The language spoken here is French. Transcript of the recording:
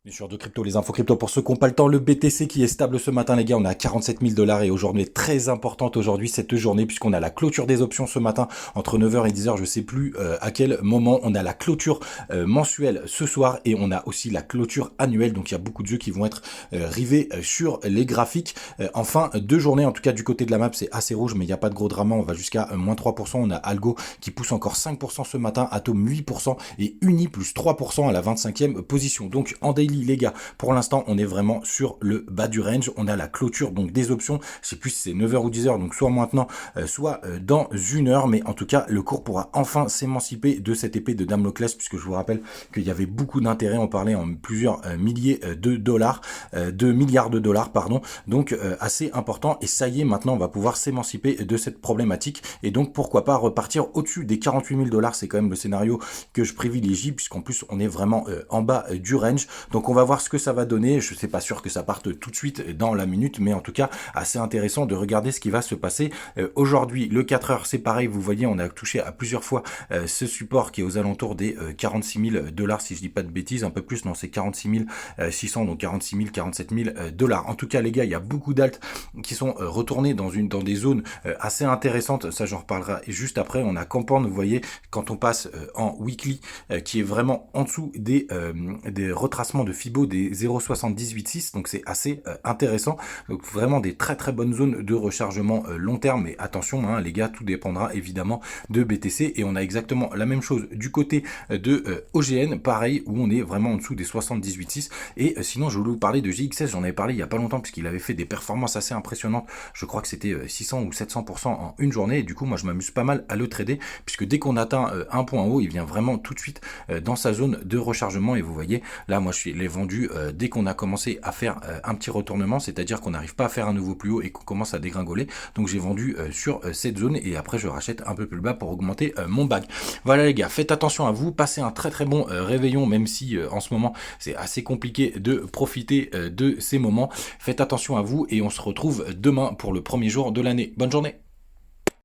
Bien sûr, de crypto, les infos crypto pour ceux qui n'ont pas le temps. Le BTC qui est stable ce matin, les gars, on est à 47 000 dollars et aujourd'hui est très importante aujourd'hui cette journée puisqu'on a la clôture des options ce matin entre 9h et 10h. Je sais plus à quel moment. On a la clôture mensuelle ce soir et on a aussi la clôture annuelle. Donc il y a beaucoup de jeux qui vont être rivés sur les graphiques en fin de journée. En tout cas, du côté de la map, c'est assez rouge, mais il n'y a pas de gros drama. On va jusqu'à moins 3%. On a Algo qui pousse encore 5% ce matin, Atom 8% et Uni plus 3% à la 25e position. Donc en daily les gars, pour l'instant on est vraiment sur le bas du range, on a la clôture donc des options, je sais plus si c'est 9h ou 10h, donc soit maintenant, soit dans une heure, mais en tout cas le cours pourra enfin s'émanciper de cette épée de Damoclès, puisque je vous rappelle qu'il y avait beaucoup d'intérêt, on parlait en plusieurs milliers de dollars, de milliards de dollars, pardon, donc assez important, et ça y est, maintenant on va pouvoir s'émanciper de cette problématique, et donc pourquoi pas repartir au-dessus des 48 000 dollars, c'est quand même le scénario que je privilégie, puisqu'en plus on est vraiment en bas du range, donc on va voir ce que ça va donner. Je ne suis pas sûr que ça parte tout de suite dans la minute, mais en tout cas assez intéressant de regarder ce qui va se passer aujourd'hui. Le 4 heures, c'est pareil, vous voyez, on a touché à plusieurs fois ce support qui est aux alentours des 46 000 dollars, si je dis pas de bêtises, un peu plus, non, c'est 46 600, donc 46 000, 47 000 dollars. En tout cas, les gars, il y a beaucoup d'alts qui sont retournés dans des zones assez intéressantes. Ça, j'en reparlerai juste après. On a Compound, vous voyez, quand on passe en weekly, qui est vraiment en dessous des retracements de Fibo des 0,786, donc c'est assez intéressant. Donc vraiment des très très bonnes zones de rechargement long terme, mais attention hein, les gars, tout dépendra évidemment de BTC, et on a exactement la même chose du côté de OGN, pareil, où on est vraiment en dessous des 78,6. Et sinon je voulais vous parler de GXS, j'en avais parlé il y a pas longtemps puisqu'il avait fait des performances assez impressionnantes, je crois que c'était 600 ou 700% en une journée, et du coup moi je m'amuse pas mal à le trader, puisque dès qu'on atteint un point haut, il vient vraiment tout de suite dans sa zone de rechargement, et vous voyez là moi je l'ai vendu dès qu'on a commencé à faire un petit retournement, c'est-à-dire qu'on n'arrive pas à faire un nouveau plus haut et qu'on commence à dégringoler, donc j'ai vendu sur cette zone, et après je rachète un peu plus bas pour augmenter mon bag. Voilà les gars, faites attention à vous, passez un très très bon réveillon, même si en ce moment c'est assez compliqué de profiter de ces moments. Faites attention à vous et on se retrouve demain pour le premier jour de l'année. Bonne journée.